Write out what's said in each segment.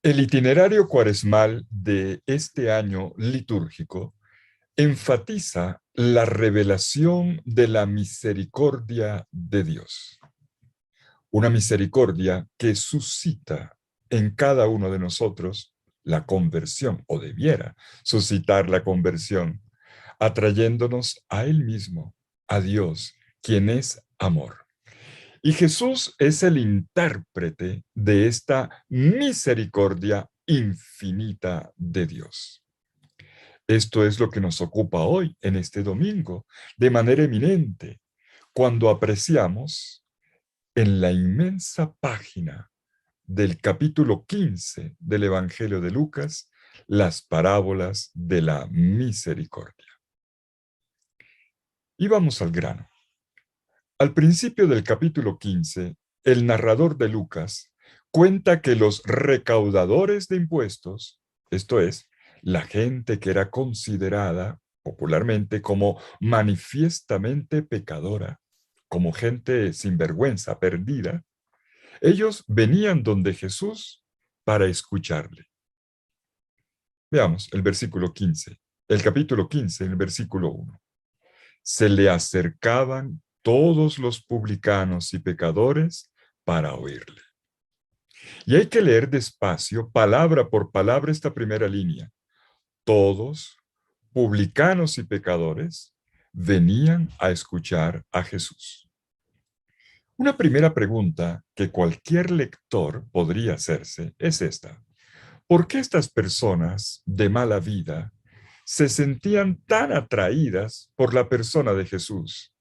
El itinerario cuaresmal de este año litúrgico enfatiza la revelación de la misericordia de Dios. Una misericordia que suscita en cada uno de nosotros la conversión, o debiera suscitar la conversión, atrayéndonos a Él mismo, a Dios, quien es amor. Y Jesús es el intérprete de esta misericordia infinita de Dios. Esto es lo que nos ocupa hoy, en este domingo, de manera eminente, cuando apreciamos en la inmensa página del capítulo 15 del Evangelio de Lucas las parábolas de la misericordia. Y vamos al grano. Al principio del capítulo 15, el narrador de Lucas cuenta que los recaudadores de impuestos, esto es, la gente que era considerada popularmente como manifiestamente pecadora, como gente sin vergüenza, perdida, ellos venían donde Jesús para escucharle. Veamos el versículo 15, el capítulo 15, el versículo 1. Se le acercaban todos los publicanos y pecadores para oírle. Y hay que leer despacio, palabra por palabra, esta primera línea. Todos, publicanos y pecadores, venían a escuchar a Jesús. Una primera pregunta que cualquier lector podría hacerse es esta. ¿Por qué estas personas de mala vida se sentían tan atraídas por la persona de Jesús?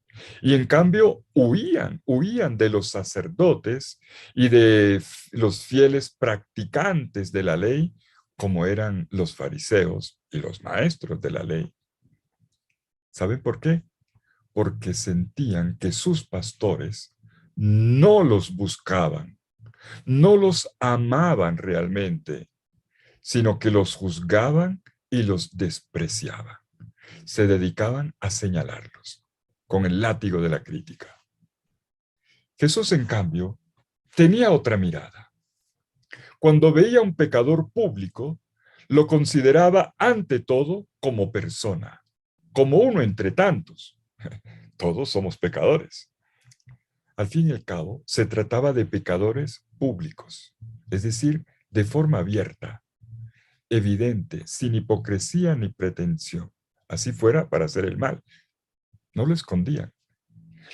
Y en cambio huían de los sacerdotes y de los fieles practicantes de la ley, como eran los fariseos y los maestros de la ley. ¿Saben por qué? Porque sentían que sus pastores no los buscaban, no los amaban realmente, sino que los juzgaban y los despreciaban. Se dedicaban a señalarlos con el látigo de la crítica. Jesús, en cambio, tenía otra mirada. Cuando veía a un pecador público, lo consideraba ante todo como persona, como uno entre tantos. Todos somos pecadores. Al fin y al cabo, se trataba de pecadores públicos, es decir, de forma abierta, evidente, sin hipocresía ni pretensión. Así fuera para hacer el mal. No lo escondían.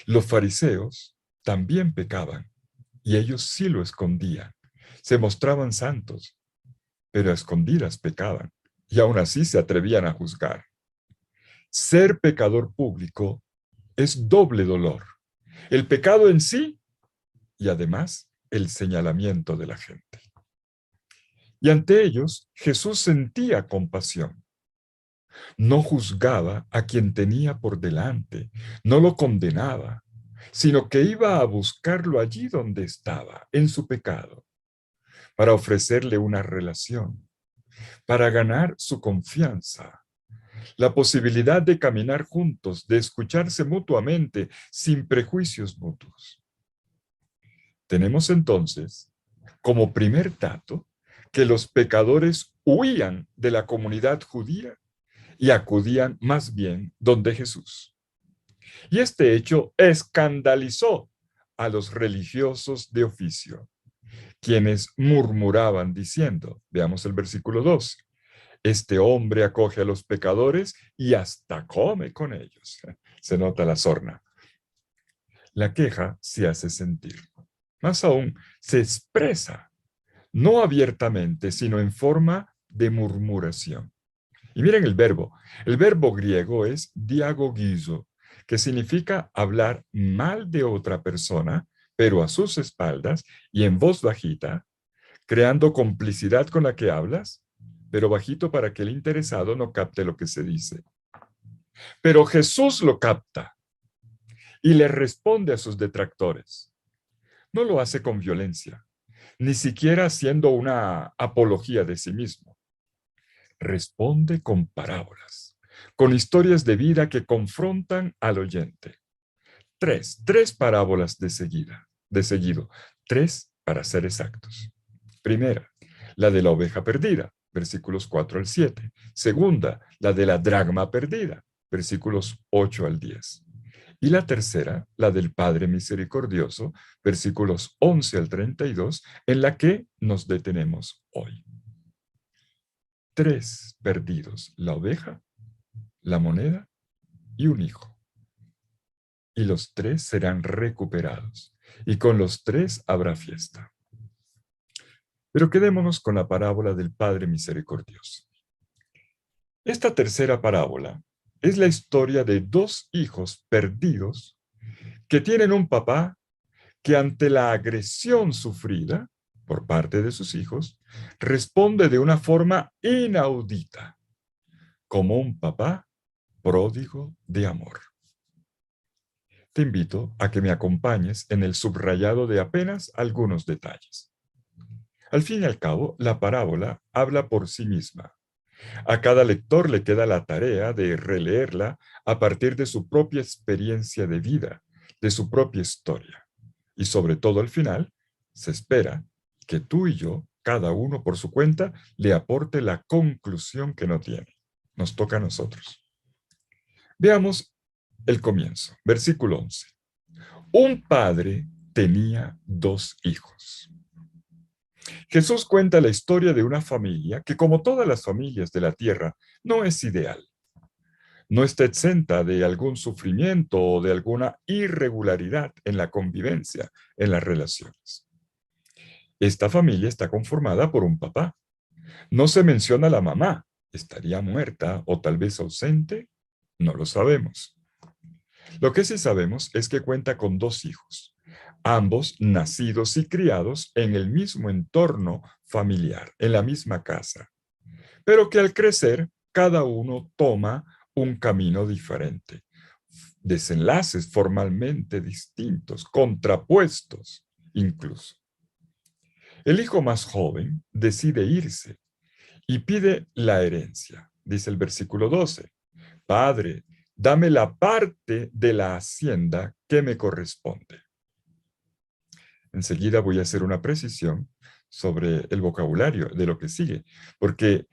Los fariseos también pecaban y ellos sí lo escondían. Se mostraban santos, pero a escondidas pecaban y aún así se atrevían a juzgar. Ser pecador público es doble dolor. El pecado en sí y además el señalamiento de la gente. Y ante ellos Jesús sentía compasión. No juzgaba a quien tenía por delante, no lo condenaba, sino que iba a buscarlo allí donde estaba, en su pecado, para ofrecerle una relación, para ganar su confianza, la posibilidad de caminar juntos, de escucharse mutuamente, sin prejuicios mutuos. Tenemos entonces, como primer dato, que los pecadores huían de la comunidad judía y acudían más bien donde Jesús. Y este hecho escandalizó a los religiosos de oficio, quienes murmuraban diciendo, veamos el versículo 2, este hombre acoge a los pecadores y hasta come con ellos. Se nota la sorna. La queja se hace sentir. Más aún, se expresa, no abiertamente, sino en forma de murmuración. Y miren el verbo. El verbo griego es diagogizo, que significa hablar mal de otra persona, pero a sus espaldas y en voz bajita, creando complicidad con la que hablas, pero bajito para que el interesado no capte lo que se dice. Pero Jesús lo capta y le responde a sus detractores. No lo hace con violencia, ni siquiera haciendo una apología de sí mismo. Responde con parábolas, con historias de vida que confrontan al oyente. Tres parábolas de seguido, tres para ser exactos. Primera, la de la oveja perdida, versículos 4 al 7. Segunda, la de la dracma perdida, versículos 8 al 10. Y la tercera, la del Padre Misericordioso, versículos 11 al 32, en la que nos detenemos hoy. 3 perdidos, la oveja, la moneda y un hijo. Y los 3 serán recuperados, y con los 3 habrá fiesta. Pero quedémonos con la parábola del Padre Misericordioso. Esta tercera parábola es la historia de 2 hijos perdidos que tienen un papá que ante la agresión sufrida por parte de sus hijos, responde de una forma inaudita, como un papá pródigo de amor. Te invito a que me acompañes en el subrayado de apenas algunos detalles. Al fin y al cabo, la parábola habla por sí misma. A cada lector le queda la tarea de releerla a partir de su propia experiencia de vida, de su propia historia. Y sobre todo al final, se espera que tú y yo, cada uno por su cuenta, le aporte la conclusión que no tiene. Nos toca a nosotros. Veamos el comienzo, versículo 11. Un padre tenía 2 hijos. Jesús cuenta la historia de una familia que, como todas las familias de la tierra, no es ideal. No está exenta de algún sufrimiento o de alguna irregularidad en la convivencia, en las relaciones. Esta familia está conformada por un papá. No se menciona la mamá. ¿Estaría muerta o tal vez ausente? No lo sabemos. Lo que sí sabemos es que cuenta con 2 hijos, ambos nacidos y criados en el mismo entorno familiar, en la misma casa, pero que al crecer cada uno toma un camino diferente, desenlaces formalmente distintos, contrapuestos incluso. El hijo más joven decide irse y pide la herencia. Dice el versículo 12, Padre, dame la parte de la hacienda que me corresponde. Enseguida voy a hacer una precisión sobre el vocabulario de lo que sigue, porque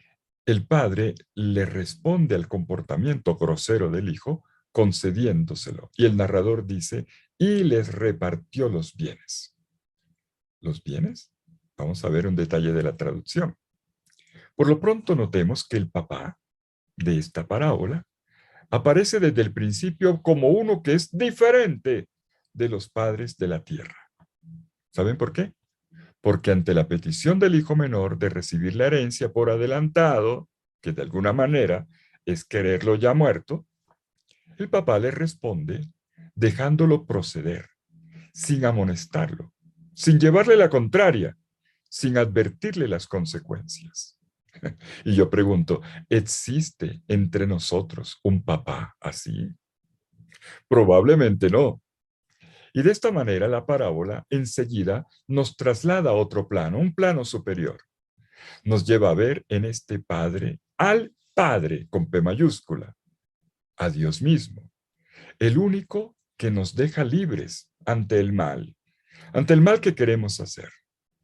el padre le responde al comportamiento grosero del hijo concediéndoselo. Y el narrador dice, y les repartió los bienes. ¿Los bienes? Vamos a ver un detalle de la traducción. Por lo pronto notemos que el papá de esta parábola aparece desde el principio como uno que es diferente de los padres de la tierra. ¿Saben por qué? Porque ante la petición del hijo menor de recibir la herencia por adelantado, que de alguna manera es quererlo ya muerto, el papá le responde dejándolo proceder, sin amonestarlo, sin llevarle la contraria, sin advertirle las consecuencias. Y yo pregunto, ¿existe entre nosotros un papá así? Probablemente no. Y de esta manera la parábola enseguida nos traslada a otro plano, un plano superior. Nos lleva a ver en este Padre al Padre con P mayúscula, a Dios mismo, el único que nos deja libres ante el mal que queremos hacer.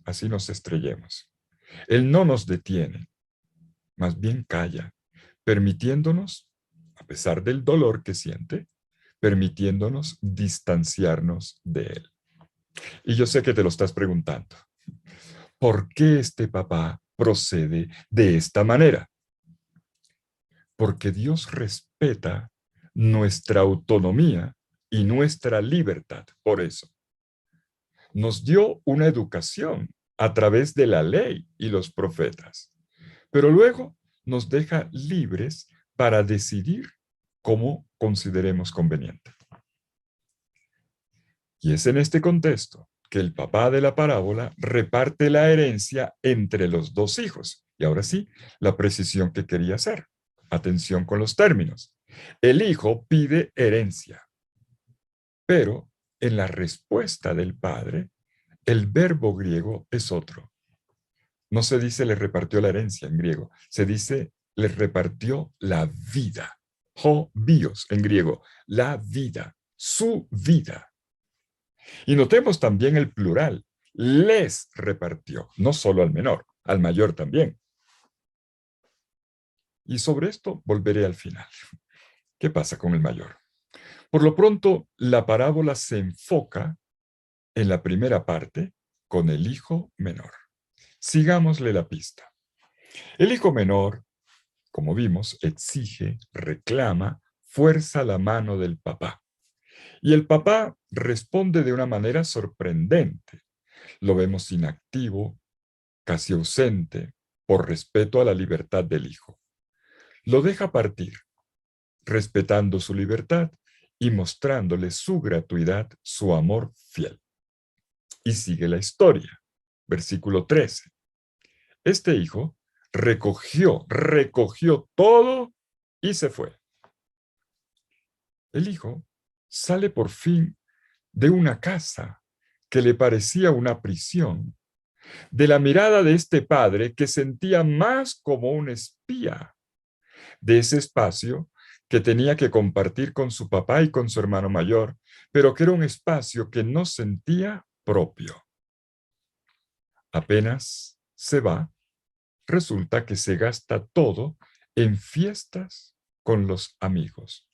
Así nos estrellemos. Él no nos detiene, más bien calla, permitiéndonos, a pesar del dolor que siente, permitiéndonos distanciarnos de él. Y yo sé que te lo estás preguntando. ¿Por qué este papá procede de esta manera? Porque Dios respeta nuestra autonomía y nuestra libertad. Por eso, nos dio una educación a través de la ley y los profetas, pero luego nos deja libres para decidir cómo consideremos conveniente. Y es en este contexto que el papá de la parábola reparte la herencia entre los 2 hijos. Y ahora sí, la precisión que quería hacer. Atención con los términos. El hijo pide herencia, pero en la respuesta del padre, el verbo griego es otro. No se dice le repartió la herencia en griego, se dice le repartió la vida. Ho bios en griego, la vida, su vida. Y notemos también el plural, les repartió, no solo al menor, al mayor también. Y sobre esto volveré al final. ¿Qué pasa con el mayor? Por lo pronto, la parábola se enfoca en la primera parte con el hijo menor. Sigámosle la pista. El hijo menor, como vimos, exige, reclama, fuerza la mano del papá. Y el papá responde de una manera sorprendente. Lo vemos inactivo, casi ausente, por respeto a la libertad del hijo. Lo deja partir, respetando su libertad y mostrándole su gratuidad, su amor fiel. Y sigue la historia. Versículo 13. Este hijo recogió todo y se fue. El hijo sale por fin de una casa que le parecía una prisión, de la mirada de este padre que sentía más como un espía, de ese espacio que tenía que compartir con su papá y con su hermano mayor, pero que era un espacio que no sentía propio. Apenas se va, resulta que se gasta todo en fiestas con los amigos,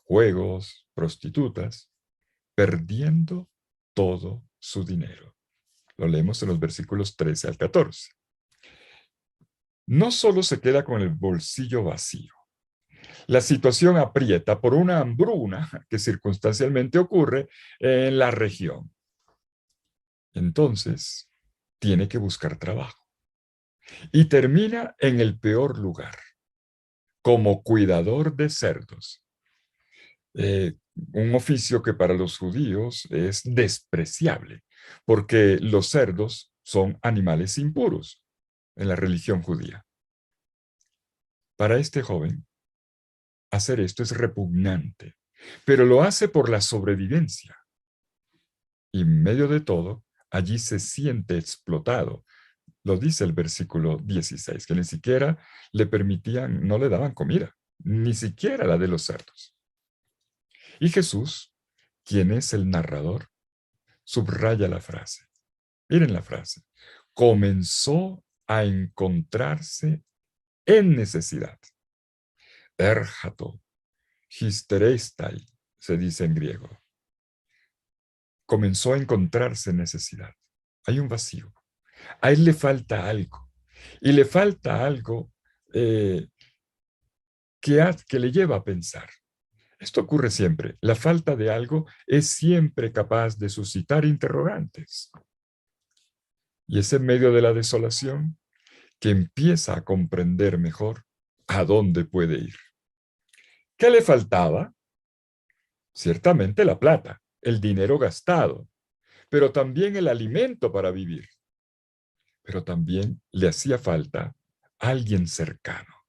juegos, prostitutas, perdiendo todo su dinero. Lo leemos en los versículos 13 al 14. No solo se queda con el bolsillo vacío, la situación aprieta por una hambruna que circunstancialmente ocurre en la región. Entonces, tiene que buscar trabajo y termina en el peor lugar, como cuidador de cerdos. Un oficio que para los judíos es despreciable, porque los cerdos son animales impuros en la religión judía. Para este joven, hacer esto es repugnante, pero lo hace por la sobrevivencia. Y en medio de todo, allí se siente explotado. Lo dice el versículo 16, que ni siquiera le permitían, no le daban comida, ni siquiera la de los cerdos. Y Jesús, quien es el narrador, subraya la frase. Miren la frase. Comenzó a encontrarse en necesidad. Erjato, histerestai, se dice en griego. Comenzó a encontrarse en necesidad. Hay un vacío. A él le falta algo. Y le falta algo eh, que le lleva a pensar. Esto ocurre siempre. La falta de algo es siempre capaz de suscitar interrogantes. Y es en medio de la desolación que empieza a comprender mejor a dónde puede ir. ¿Qué le faltaba? Ciertamente la plata, el dinero gastado, pero también el alimento para vivir. Pero también le hacía falta alguien cercano,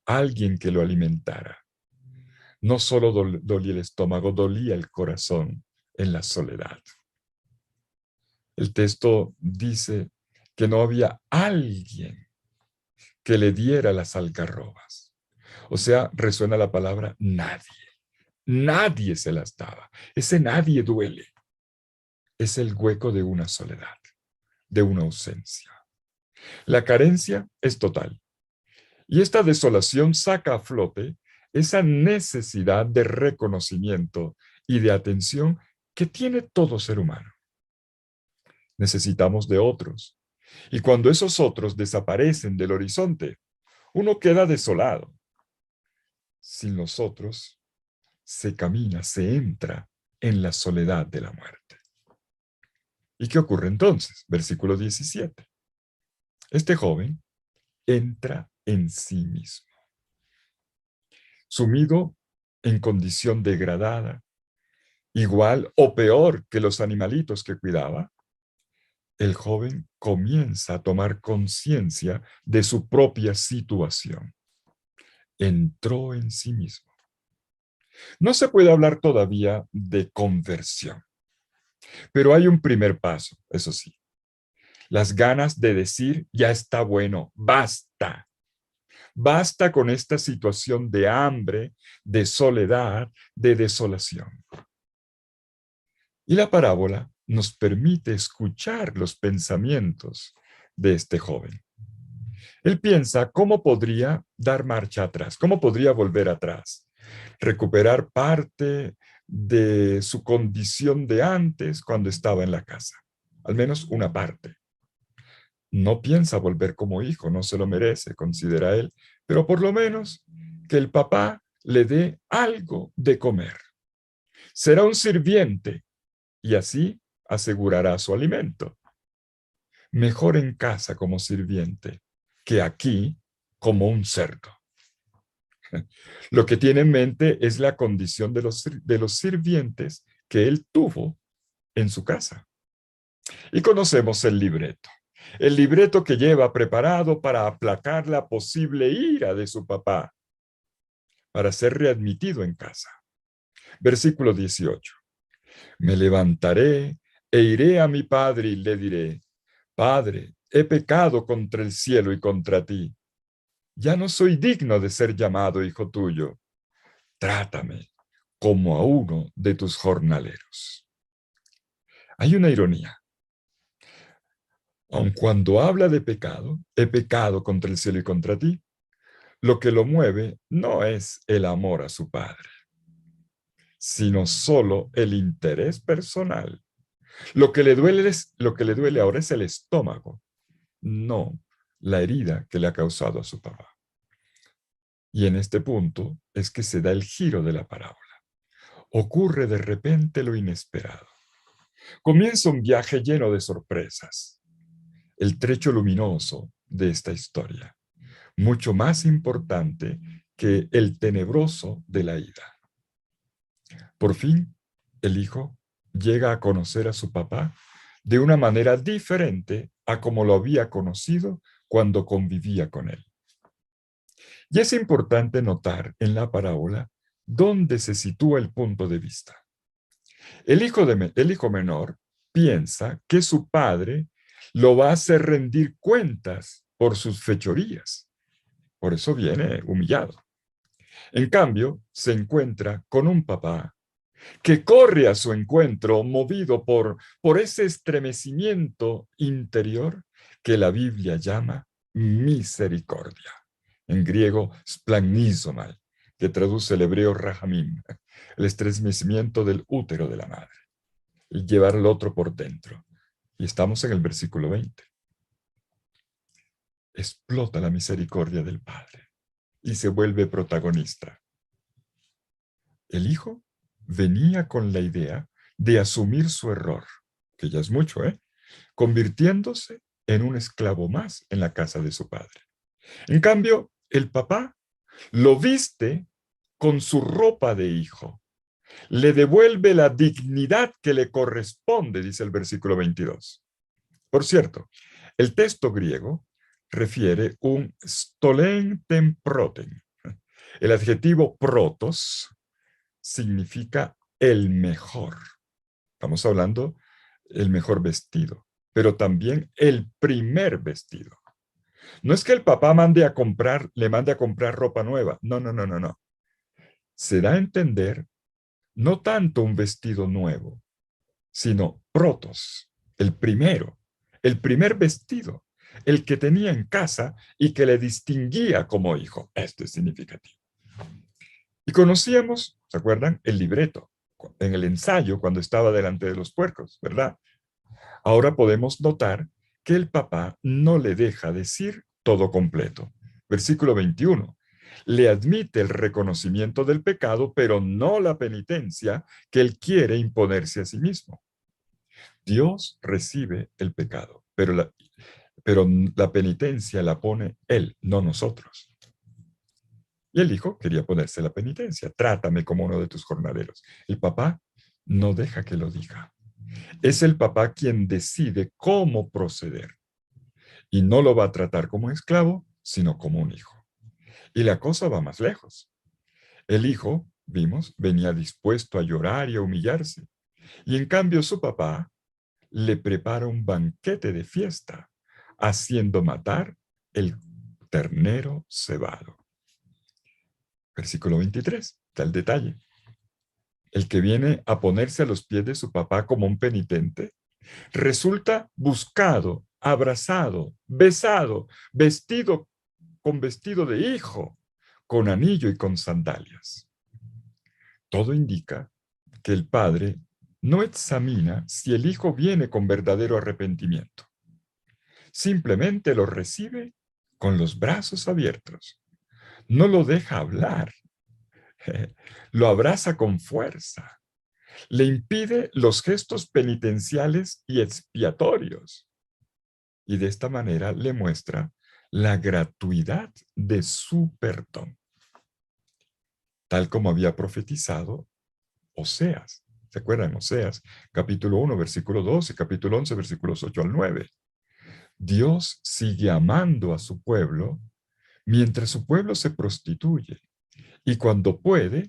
alguien que lo alimentara. No solo dolía el estómago, dolía el corazón en la soledad. El texto dice que no había alguien que le diera las algarrobas. O sea, resuena la palabra nadie. Nadie se las daba. Ese nadie duele. Es el hueco de una soledad, de una ausencia. La carencia es total. Y esta desolación saca a flote esa necesidad de reconocimiento y de atención que tiene todo ser humano. Necesitamos de otros. Y cuando esos otros desaparecen del horizonte, uno queda desolado. Sin los otros, se camina, se entra en la soledad de la muerte. ¿Y qué ocurre entonces? Versículo 17. Este joven entra en sí mismo, sumido en condición degradada, igual o peor que los animalitos que cuidaba. El joven comienza a tomar conciencia de su propia situación. Entró en sí mismo. No se puede hablar todavía de conversión, pero hay un primer paso, eso sí. Las ganas de decir, ya está bueno, basta. Basta con esta situación de hambre, de soledad, de desolación. Y la parábola nos permite escuchar los pensamientos de este joven. Él piensa cómo podría dar marcha atrás, cómo podría volver atrás, recuperar parte de su condición de antes cuando estaba en la casa, al menos una parte. No piensa volver como hijo, no se lo merece, considera él, pero por lo menos que el papá le dé algo de comer. Será un sirviente y así asegurará su alimento. Mejor en casa como sirviente que aquí como un cerdo. Lo que tiene en mente es la condición de los sirvientes que él tuvo en su casa. Y conocemos el libreto que lleva preparado para aplacar la posible ira de su papá, para ser readmitido en casa. Versículo 18. Me levantaré e iré a mi padre y le diré, Padre, he pecado contra el cielo y contra ti. Ya no soy digno de ser llamado hijo tuyo. Trátame como a uno de tus jornaleros. Hay una ironía. Aun cuando habla de pecado, he pecado contra el cielo y contra ti, lo que lo mueve no es el amor a su padre, sino solo el interés personal. Lo que le duele ahora es el estómago, no la herida que le ha causado a su papá. Y en este punto es que se da el giro de la parábola. Ocurre de repente lo inesperado. Comienza un viaje lleno de sorpresas. El trecho luminoso de esta historia, mucho más importante que el tenebroso de la ida. Por fin, el hijo llega a conocer a su papá de una manera diferente a como lo había conocido cuando convivía con él. Y es importante notar en la parábola dónde se sitúa el punto de vista. El hijo menor piensa que su padre lo va a hacer rendir cuentas por sus fechorías. Por eso viene humillado. En cambio, se encuentra con un papá que corre a su encuentro movido por ese estremecimiento interior que la Biblia llama misericordia. En griego, splanchnizomai, que traduce el hebreo rahamim, el estremecimiento del útero de la madre, y llevar al otro por dentro. Y estamos en el versículo 20. Explota la misericordia del Padre y se vuelve protagonista. El hijo venía con la idea de asumir su error, que ya es mucho, convirtiéndose en un esclavo más en la casa de su padre. En cambio, el papá lo viste con su ropa de hijo, le devuelve la dignidad que le corresponde, dice el versículo 22. Por cierto, el texto griego refiere un stolen temproten. El adjetivo protos significa el mejor. Estamos hablando el mejor vestido, pero también el primer vestido. No es que el papá le mande a comprar ropa nueva. No, no, no, no, no. Se da a entender no tanto un vestido nuevo, sino protos, el primero, el primer vestido, el que tenía en casa y que le distinguía como hijo. Esto es significativo. Y conocíamos, ¿se acuerdan? El libreto, en el ensayo cuando estaba delante de los puercos, ¿verdad? Ahora podemos notar que el papá no le deja decir todo completo. Versículo 21. Le admite el reconocimiento del pecado, pero no la penitencia que él quiere imponerse a sí mismo. Dios recibe el pecado, pero la penitencia la pone él, no nosotros. Y el hijo quería ponerse la penitencia. Trátame como uno de tus jornaleros. El papá no deja que lo diga. Es el papá quien decide cómo proceder. Y no lo va a tratar como esclavo, sino como un hijo. Y la cosa va más lejos. El hijo, vimos, venía dispuesto a llorar y a humillarse. Y en cambio su papá le prepara un banquete de fiesta, haciendo matar el ternero cebado. Versículo 23, está el detalle. El que viene a ponerse a los pies de su papá como un penitente, resulta buscado abrazado, besado, vestido con vestido de hijo, con anillo y con sandalias. Todo indica que el padre no examina si el hijo viene con verdadero arrepentimiento. Simplemente lo recibe con los brazos abiertos. No lo deja hablar. Lo abraza con fuerza. Le impide los gestos penitenciales y expiatorios. Y de esta manera le muestra la gratuidad de su perdón, tal como había profetizado Oseas. ¿Se acuerdan? Oseas, capítulo 1, versículo 2 y capítulo 11, versículos 8 al 9. Dios sigue amando a su pueblo mientras su pueblo se prostituye y cuando puede,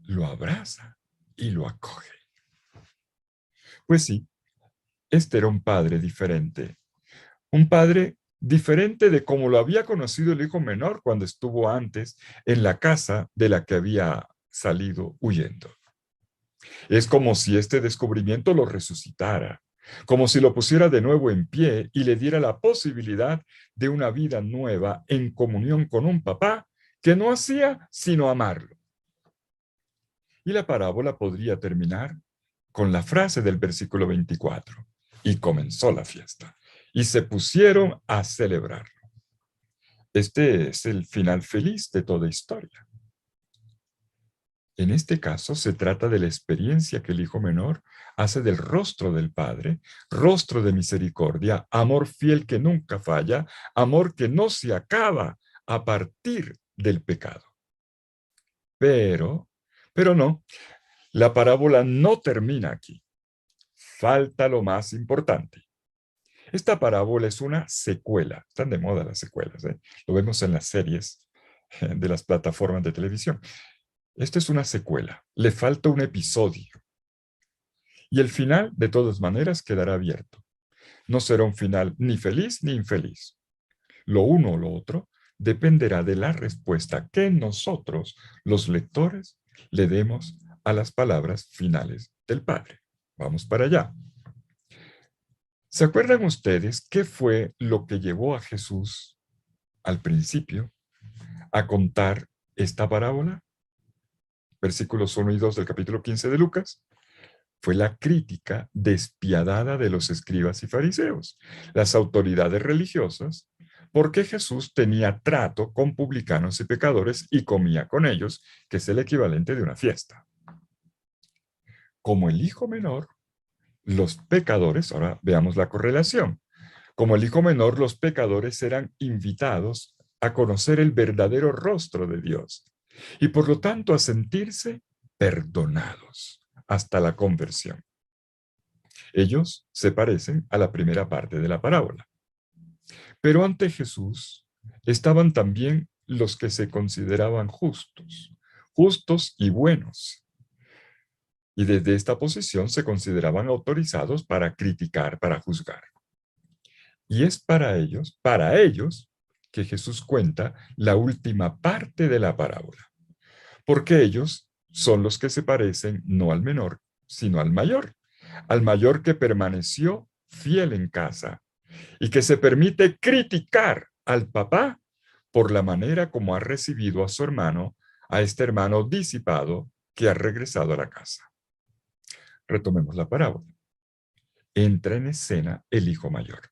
lo abraza y lo acoge. Pues sí, este era un padre diferente de como lo había conocido el hijo menor cuando estuvo antes en la casa de la que había salido huyendo. Es como si este descubrimiento lo resucitara, como si lo pusiera de nuevo en pie y le diera la posibilidad de una vida nueva en comunión con un papá que no hacía sino amarlo. Y la parábola podría terminar con la frase del versículo 24. Y comenzó la fiesta. Y se pusieron a celebrar. Este es el final feliz de toda historia. En este caso se trata de la experiencia que el hijo menor hace del rostro del Padre, rostro de misericordia, amor fiel que nunca falla, amor que no se acaba a partir del pecado. Pero no, la parábola no termina aquí. Falta lo más importante. Esta parábola es una secuela. Están de moda las secuelas, ¿eh? Lo vemos en las series de las plataformas de televisión. Esta es una secuela. Le falta un episodio. Y el final, de todas maneras, quedará abierto. No será un final ni feliz ni infeliz. Lo uno o lo otro dependerá de la respuesta que nosotros, los lectores, le demos a las palabras finales del Padre. Vamos para allá. ¿Se acuerdan ustedes qué fue lo que llevó a Jesús al principio a contar esta parábola? Versículos 1 y 2 del capítulo 15 de Lucas. Fue la crítica despiadada de los escribas y fariseos, las autoridades religiosas, porque Jesús tenía trato con publicanos y pecadores y comía con ellos, que es el equivalente de una fiesta. Como el hijo menor, los pecadores, ahora veamos la correlación, como el hijo menor, los pecadores eran invitados a conocer el verdadero rostro de Dios y por lo tanto a sentirse perdonados hasta la conversión. Ellos se parecen a la primera parte de la parábola. Pero ante Jesús estaban también los que se consideraban justos y buenos. Y desde esta posición se consideraban autorizados para criticar, para juzgar. Y es para ellos, que Jesús cuenta la última parte de la parábola. Porque ellos son los que se parecen no al menor, sino al mayor que permaneció fiel en casa y que se permite criticar al papá por la manera como ha recibido a su hermano, a este hermano disipado que ha regresado a la casa. Retomemos la parábola. Entra en escena el hijo mayor,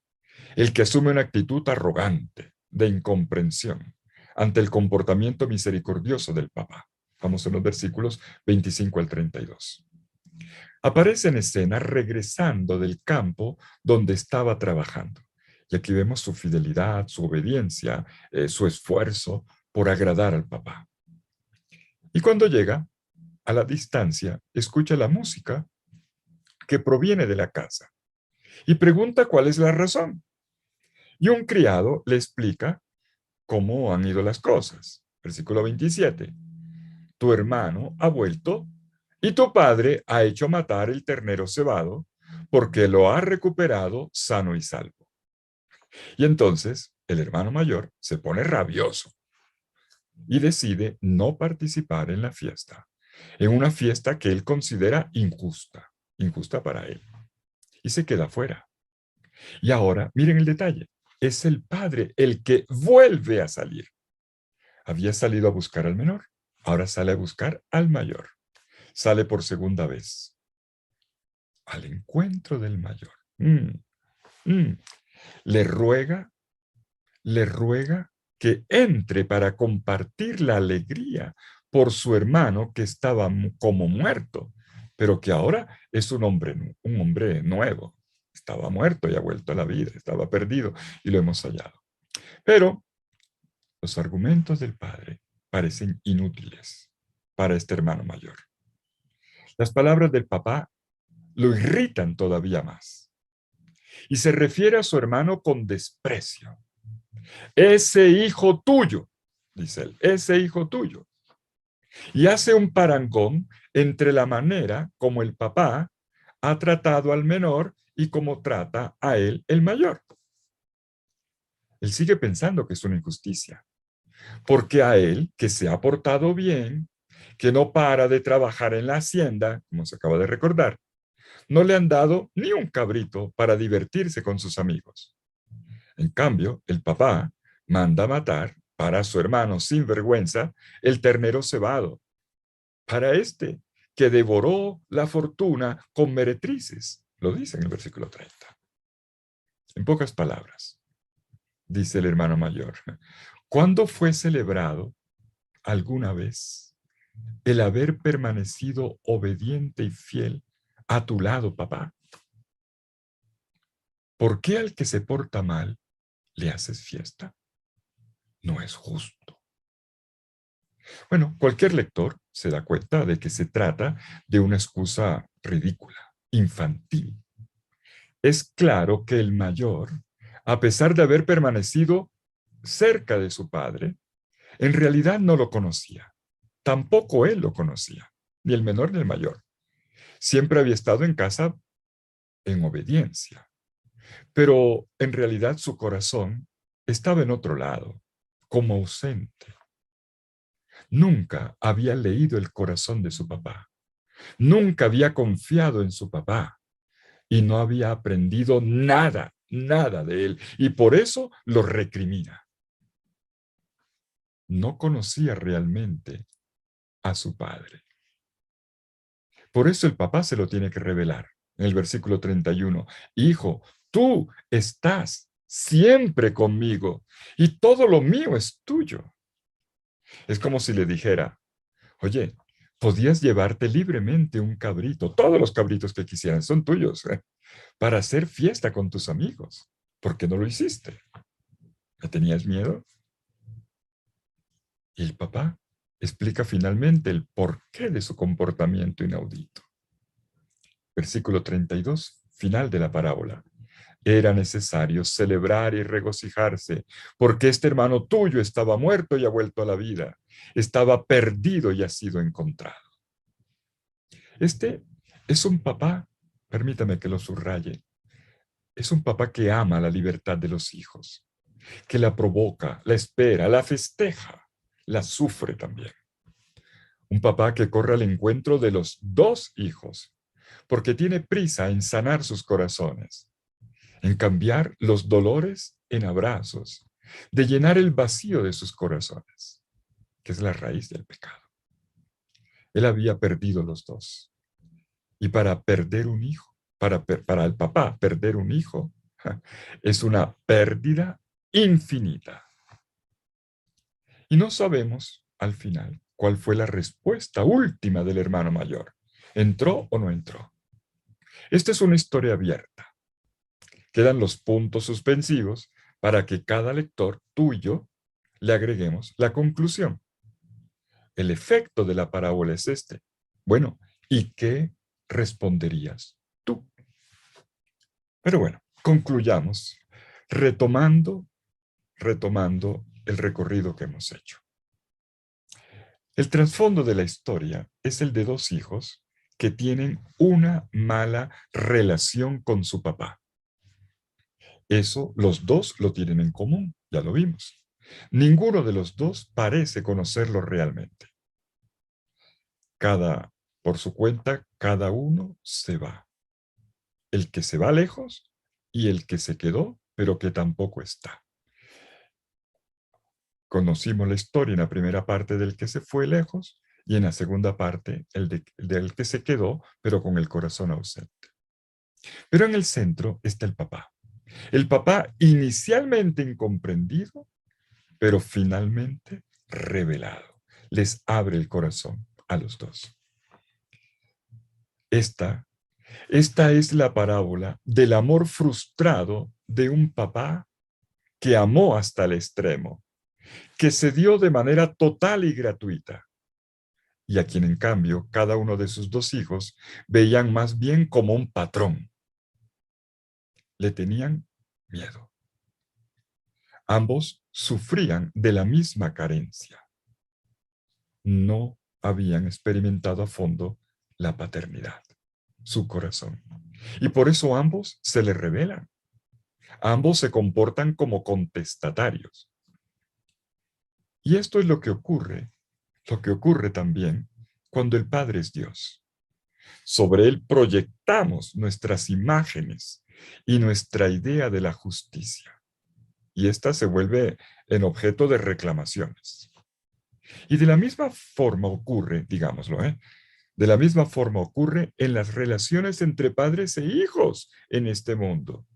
el que asume una actitud arrogante, de incomprensión, ante el comportamiento misericordioso del papá. Vamos en los versículos 25 al 32. Aparece en escena regresando del campo donde estaba trabajando. Y aquí vemos su fidelidad, su obediencia, su esfuerzo por agradar al papá. Y cuando llega, a la distancia, escucha la música que proviene de la casa y pregunta cuál es la razón. Y un criado le explica cómo han ido las cosas. Versículo 27. Tu hermano ha vuelto y tu padre ha hecho matar el ternero cebado porque lo ha recuperado sano y salvo. Y entonces el hermano mayor se pone rabioso y decide no participar en la fiesta, en una fiesta que él considera injusta para él, y se queda fuera. Y ahora, miren el detalle, es el padre el que vuelve a salir. Había salido a buscar al menor, ahora sale a buscar al mayor. Sale por segunda vez al encuentro del mayor. Mm. Le ruega, le ruega que entre para compartir la alegría por su hermano que estaba como muerto, pero que ahora es un hombre nuevo. Estaba muerto y ha vuelto a la vida, estaba perdido y lo hemos hallado. Pero los argumentos del padre parecen inútiles para este hermano mayor. Las palabras del papá lo irritan todavía más y se refiere a su hermano con desprecio. Ese hijo tuyo, dice él, ese hijo tuyo. Y hace un parangón entre la manera como el papá ha tratado al menor y cómo trata a él el mayor. Él sigue pensando que es una injusticia, porque a él, que se ha portado bien, que no para de trabajar en la hacienda, como se acaba de recordar, no le han dado ni un cabrito para divertirse con sus amigos. En cambio, el papá manda matar para su hermano sin vergüenza el ternero cebado, para este que devoró la fortuna con meretrices. Lo dice en el versículo 30. En pocas palabras, dice el hermano mayor, ¿cuándo fue celebrado alguna vez el haber permanecido obediente y fiel a tu lado, papá? ¿Por qué al que se porta mal le haces fiesta? No es justo. Bueno, cualquier lector se da cuenta de que se trata de una excusa ridícula, infantil. Es claro que el mayor, a pesar de haber permanecido cerca de su padre, en realidad no lo conocía. Tampoco él lo conocía, ni el menor ni el mayor. Siempre había estado en casa en obediencia, pero en realidad su corazón estaba en otro lado, como ausente. Nunca había leído el corazón de su papá. Nunca había confiado en su papá y no había aprendido nada, nada de él. Y por eso lo recrimina. No conocía realmente a su padre. Por eso el papá se lo tiene que revelar. En el versículo 31, hijo, tú estás siempre conmigo y todo lo mío es tuyo. Es como si le dijera, oye, podías llevarte libremente un cabrito, todos los cabritos que quisieran son tuyos, para hacer fiesta con tus amigos. ¿Por qué no lo hiciste? ¿Me tenías miedo? Y el papá explica finalmente el porqué de su comportamiento inaudito. Versículo 32, final de la parábola. Era necesario celebrar y regocijarse, porque este hermano tuyo estaba muerto y ha vuelto a la vida, estaba perdido y ha sido encontrado. Este es un papá, permítame que lo subraye, es un papá que ama la libertad de los hijos, que la provoca, la espera, la festeja, la sufre también. Un papá que corre al encuentro de los dos hijos, porque tiene prisa en sanar sus corazones, en cambiar los dolores en abrazos, de llenar el vacío de sus corazones, que es la raíz del pecado. Él había perdido los dos. Y para perder un hijo, para el papá perder un hijo, es una pérdida infinita. Y no sabemos al final cuál fue la respuesta última del hermano mayor. ¿Entró o no entró? Esta es una historia abierta. Quedan los puntos suspensivos para que cada lector, tú y yo, le agreguemos la conclusión. El efecto de la parábola es este. Bueno, ¿y qué responderías tú? Pero bueno, concluyamos retomando el recorrido que hemos hecho. El trasfondo de la historia es el de dos hijos que tienen una mala relación con su papá. Eso los dos lo tienen en común, ya lo vimos. Ninguno de los dos parece conocerlo realmente. Por su cuenta, cada uno se va. El que se va lejos y el que se quedó, pero que tampoco está. Conocimos la historia en la primera parte del que se fue lejos y en la segunda parte del que se quedó, pero con el corazón ausente. Pero en el centro está el papá. El papá inicialmente incomprendido, pero finalmente revelado. Les abre el corazón a los dos. Esta es la parábola del amor frustrado de un papá que amó hasta el extremo, que se dio de manera total y gratuita, y a quien en cambio cada uno de sus dos hijos veían más bien como un patrón. Le tenían miedo. Ambos sufrían de la misma carencia. No habían experimentado a fondo la paternidad, su corazón. Y por eso ambos se le rebelan. Ambos se comportan como contestatarios. Y esto es lo que ocurre también cuando el Padre es Dios. Sobre Él proyectamos nuestras imágenes y nuestra idea de la justicia. Y esta se vuelve en objeto de reclamaciones. Y de la misma forma ocurre, digámoslo, de la misma forma ocurre en las relaciones entre padres e hijos en este mundo.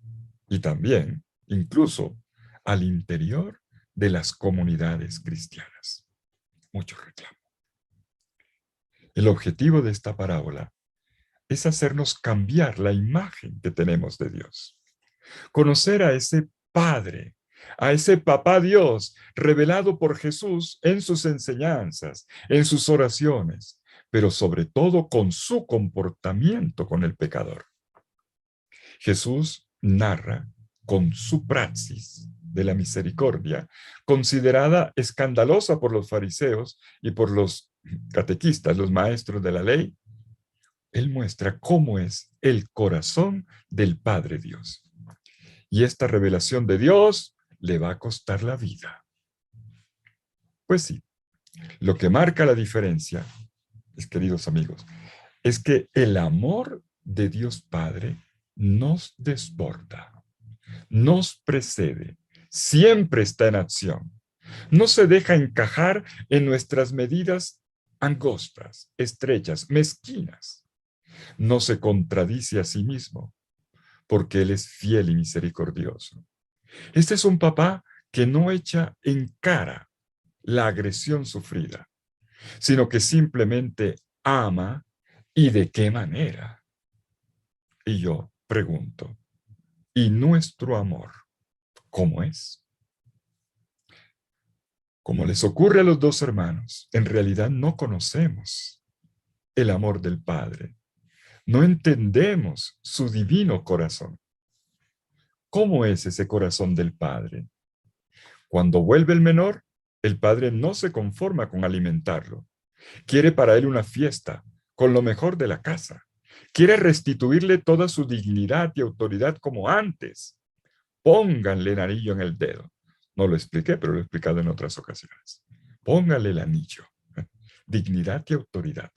Y también, incluso, al interior de las comunidades cristianas. Mucho reclamo. El objetivo de esta parábola es hacernos cambiar la imagen que tenemos de Dios. Conocer a ese Padre, a ese Papá Dios, revelado por Jesús en sus enseñanzas, en sus oraciones, pero sobre todo con su comportamiento con el pecador. Jesús narra con su praxis de la misericordia, considerada escandalosa por los fariseos y por los catequistas, los maestros de la ley. Él muestra cómo es el corazón del Padre Dios. Y esta revelación de Dios le va a costar la vida. Pues sí, lo que marca la diferencia, mis queridos amigos, es que el amor de Dios Padre nos desborda, nos precede, siempre está en acción. No se deja encajar en nuestras medidas angostas, estrechas, mezquinas. No se contradice a sí mismo, porque Él es fiel y misericordioso. Este es un papá que no echa en cara la agresión sufrida, sino que simplemente ama. ¿Y de qué manera? Y yo pregunto, ¿y nuestro amor cómo es? Como les ocurre a los dos hermanos, en realidad no conocemos el amor del Padre. No entendemos su divino corazón. ¿Cómo es ese corazón del Padre? Cuando vuelve el menor, el padre no se conforma con alimentarlo. Quiere para él una fiesta, con lo mejor de la casa. Quiere restituirle toda su dignidad y autoridad como antes. Pónganle el anillo en el dedo. No lo expliqué, pero lo he explicado en otras ocasiones. Pónganle el anillo. Dignidad y autoridad.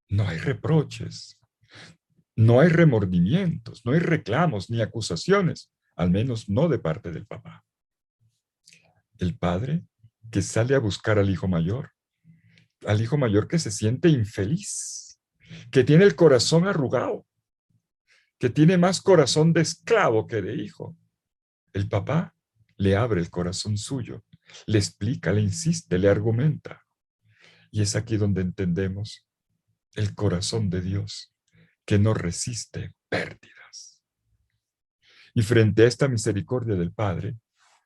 No hay reproches, no hay remordimientos, no hay reclamos ni acusaciones, al menos no de parte del papá. El padre que sale a buscar al hijo mayor que se siente infeliz, que tiene el corazón arrugado, que tiene más corazón de esclavo que de hijo. El papá le abre el corazón suyo, le explica, le insiste, le argumenta. Y es aquí donde entendemos el corazón de Dios, que no resiste pérdidas. Y frente a esta misericordia del Padre,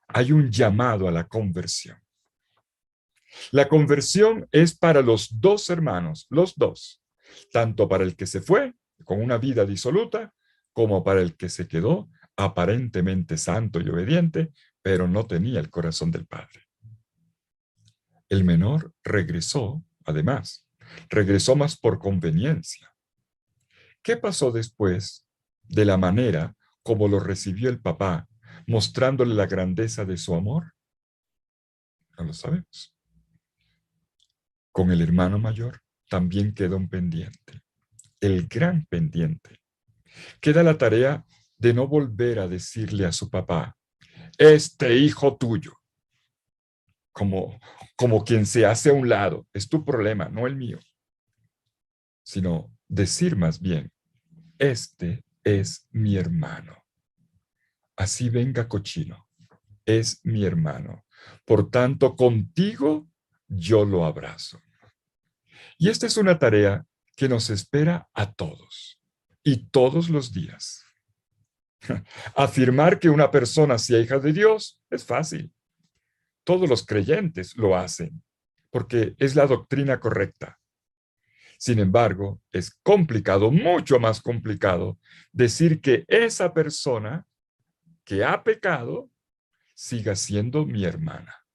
hay un llamado a la conversión. La conversión es para los dos hermanos, los dos, tanto para el que se fue con una vida disoluta, como para el que se quedó aparentemente santo y obediente, pero no tenía el corazón del Padre. El menor regresó, además, regresó más por conveniencia. ¿Qué pasó después de la manera como lo recibió el papá, mostrándole la grandeza de su amor? No lo sabemos. Con el hermano mayor también queda un pendiente, el gran pendiente. Queda la tarea de no volver a decirle a su papá, este hijo tuyo, como, como quien se hace a un lado, es tu problema, no el mío, sino decir más bien, este es mi hermano. Así venga cochino, es mi hermano. Por tanto, contigo yo lo abrazo. Y esta es una tarea que nos espera a todos y todos los días. Afirmar que una persona sea hija de Dios es fácil. Todos los creyentes lo hacen porque es la doctrina correcta. Sin embargo, es complicado, mucho más complicado, decir que esa persona que ha pecado siga siendo mi hermana.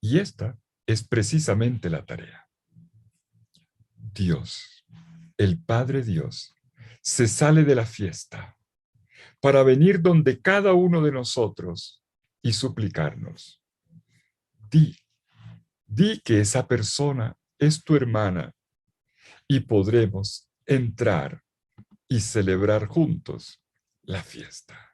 Y esta es precisamente la tarea. Dios, el Padre Dios, se sale de la fiesta para venir donde cada uno de nosotros y suplicarnos. Di, di que esa persona es tu hermana y podremos entrar y celebrar juntos la fiesta.